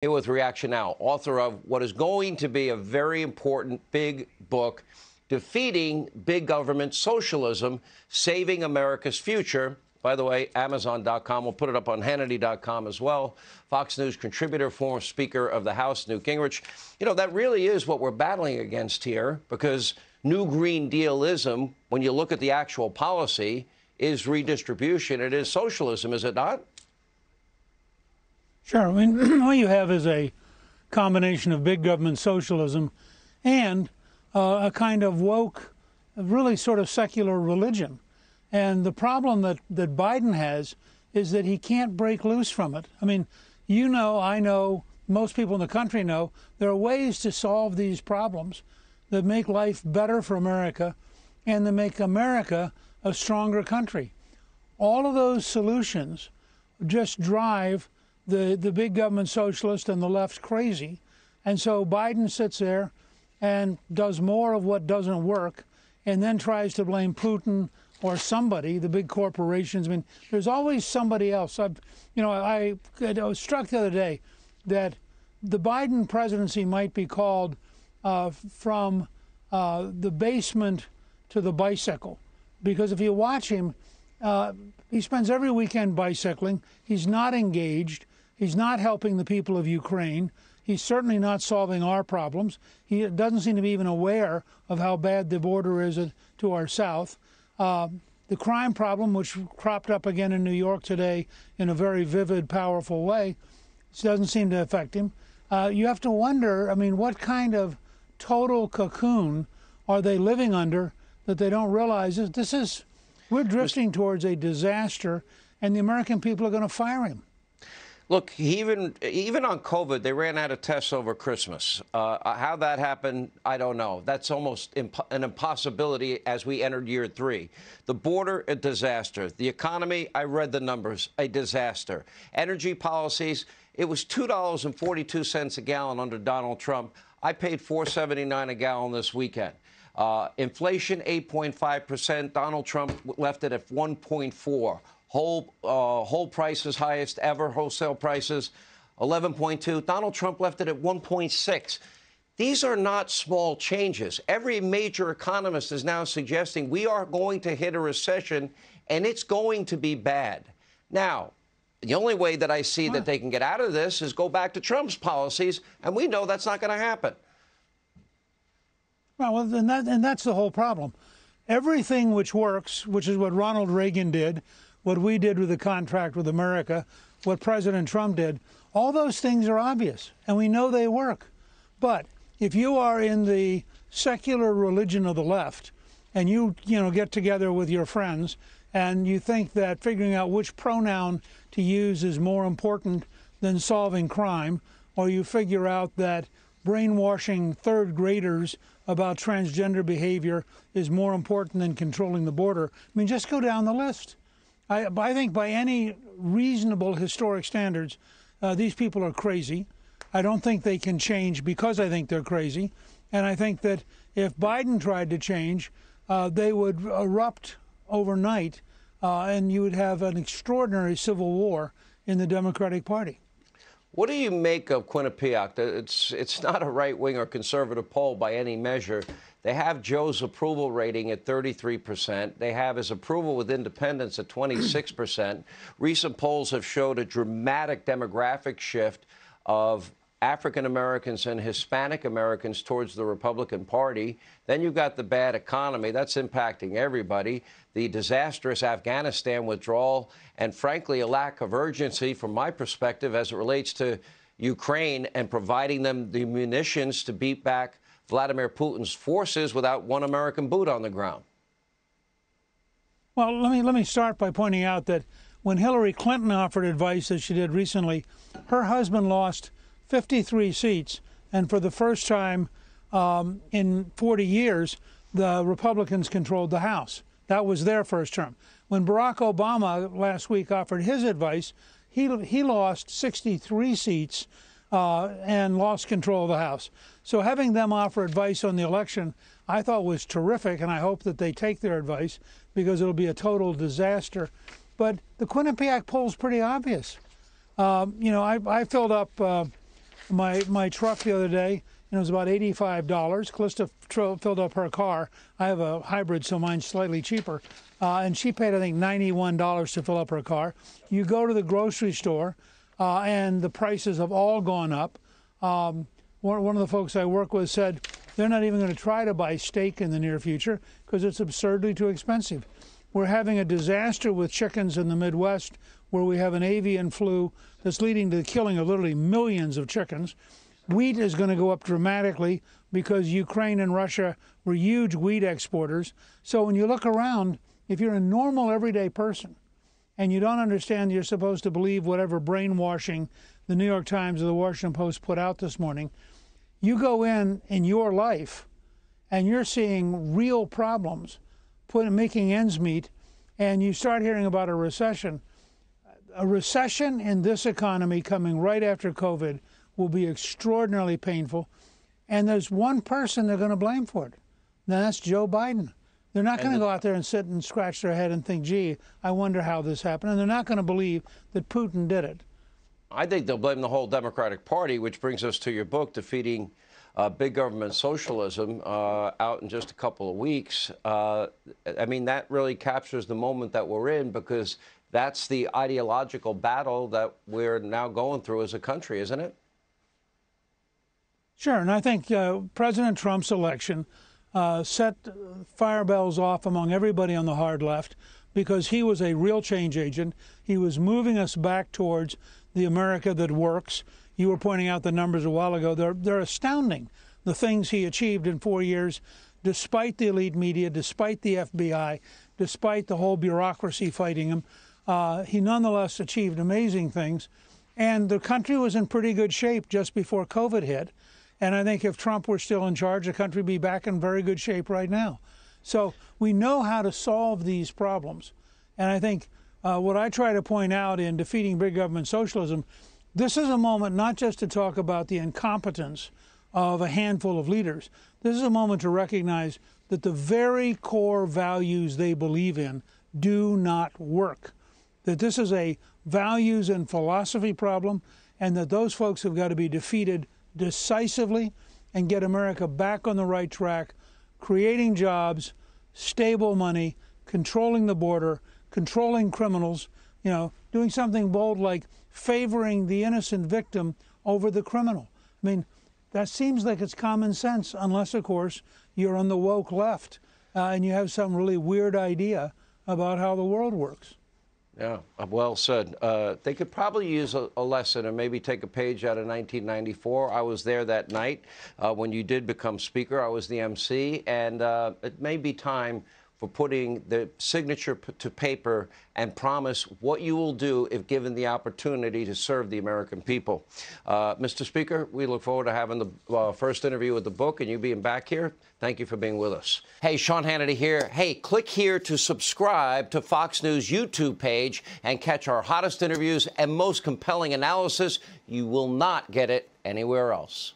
Here with Reaction Now, author of what is going to be a very important big book, Defeating Big Government Socialism, Saving America's Future. By the way, Amazon.com. We'll put it up on Hannity.com as well. Fox News contributor, former Speaker of the House, Newt Gingrich. You know, that really is what we're battling against here, because New Green Dealism, when you look at the actual policy, is redistribution. It is socialism, is it not? Sure. I mean, what you have is a combination of big government socialism and a kind of woke, really sort of secular religion. And the problem that Biden has is that he can't break loose from it. I mean, you know, I know, most people in the country know, there are ways to solve these problems that make life better for America and that make America a stronger country. All of those solutions just drive the big government socialist and the left crazy. And so Biden sits there and does more of what doesn't work and then tries to blame Putin or somebody, the big corporations. I mean, there's always somebody else. I was struck the other day that the Biden presidency might be called from the basement to the bicycle. Because if you watch him, he spends every weekend bicycling. He's not engaged. He's not helping the people of Ukraine. He's certainly not solving our problems. He doesn't seem to be even aware of how bad the border is to our south. The crime problem, which cropped up again in New York today in a very vivid, powerful way, doesn't seem to affect him. You have to wonder, I mean, what kind of total cocoon are they living under that they don't realize we're drifting towards a disaster, and the American people are going to fire him. Look, even on COVID, they ran out of tests over Christmas. How that happened, I don't know. That's almost an impossibility as we entered year 3. The border, a disaster. The economy, I read the numbers, a disaster. Energy policies, it was $2.42 a gallon under Donald Trump. I paid $4.79 a gallon this weekend. Inflation, 8.5%. Donald Trump left it at 1.4. Whole prices highest ever, wholesale prices 11.2. Donald Trump left it at 1.6. These are not small changes. Every major economist is now suggesting we are going to hit a recession, and it's going to be bad. Now, the only way that I see that they can get out of this is go back to Trump's policies, and we know that's not going to happen. Well, and that's the whole problem. Everything which works, which is what Ronald Reagan did, what we did with the contract with America, what President Trump did, all those things are obvious, and we know they work. But if you are in the secular religion of the left, and you get together with your friends, and you think that figuring out which pronoun to use is more important than solving crime, or you figure out that brainwashing third graders about transgender behavior is more important than controlling the border, I mean, just go down the list. I think by any reasonable historic standards, these people are crazy. I don't think they can change because I think they're crazy. And I think that if Biden tried to change, they would erupt overnight, and you would have an extraordinary civil war in the Democratic Party. What do you make of Quinnipiac? It's not a right-wing or conservative poll by any measure. They have Joe's approval rating at 33%. They have his approval with independents at 26%. Recent polls have showed a dramatic demographic shift of African Americans and Hispanic Americans towards the Republican Party. Then you've got the bad economy. That's impacting everybody. The disastrous Afghanistan withdrawal, and frankly, a lack of urgency from my perspective as it relates to Ukraine and providing them the munitions to beat back Vladimir Putin's forces without one American boot on the ground. Well, let me start by pointing out that when Hillary Clinton offered advice, as she did recently, her husband lost 53 seats, and for the first time in 40 years, the Republicans controlled the House. That was their first term. When Barack Obama last week offered his advice, he lost 63 seats and lost control of the House. So having them offer advice on the election, I thought was terrific, and I hope that they take their advice because it'll be a total disaster. But the Quinnipiac poll's pretty obvious. I filled up my truck the other day, and it was about $85. Calista filled up her car. I have a hybrid, so mine's slightly cheaper. And she paid, I think, $91 to fill up her car. You go to the grocery store, and the prices have all gone up. One of the folks I work with said they're not even going to try to buy steak in the near future because it's absurdly too expensive. We're having a disaster with chickens in the Midwest where we have an avian flu that's leading to the killing of literally millions of chickens. Wheat is going to go up dramatically because Ukraine and Russia were huge wheat exporters. So when you look around, if you're a normal everyday person and you don't understand you're supposed to believe whatever brainwashing the New York Times or the Washington Post put out this morning, you go in your life and you're seeing real problems, making ends meet, and you start hearing about a recession. A recession in this economy coming right after COVID will be extraordinarily painful. And there's one person they're going to blame for it. And that's Joe Biden. They're not going to go out there and sit and scratch their head and think, gee, I wonder how this happened. And they're not going to believe that Putin did it. I think they'll blame the whole Democratic Party, which brings us to your book, Defeating Big Government Socialism, out in just a couple of weeks. I mean, that really captures the moment that we're in, because that's the ideological battle that we're now going through as a country, isn't it? Sure, and I think President Trump's election set fire bells off among everybody on the hard left, because he was a real change agent. He was moving us back towards the America that works. You were pointing out the numbers a while ago. They're astounding, the things he achieved in 4 years, despite the elite media, despite the FBI, despite the whole bureaucracy fighting him. He nonetheless achieved amazing things. And the country was in pretty good shape just before COVID hit. And I think if Trump were still in charge, the country would be back in very good shape right now. So we know how to solve these problems. And I think what I try to point out in Defeating Big Government Socialism, this is a moment not just to talk about the incompetence of a handful of leaders. This is a moment to recognize that the very core values they believe in do not work. That this is a values and philosophy problem, and that those folks have got to be defeated decisively and get America back on the right track, creating jobs, stable money, controlling the border, controlling criminals, doing something bold like favoring the innocent victim over the criminal. I mean, that seems like it's common sense, unless, of course, you're on the woke left and you have some really weird idea about how the world works. Yeah, well said. They could probably use a lesson and maybe take a page out of 1994. I was there that night when you did become Speaker. I was the MC, and it may be time for putting the signature to paper and promise what you will do if given the opportunity to serve the American people. Mr. Speaker, we look forward to having the first interview with the book and you being back here. Thank you for being with us. Hey, Sean Hannity here. Hey, click here to subscribe to Fox News YouTube page and catch our hottest interviews and most compelling analysis. You will not get it anywhere else.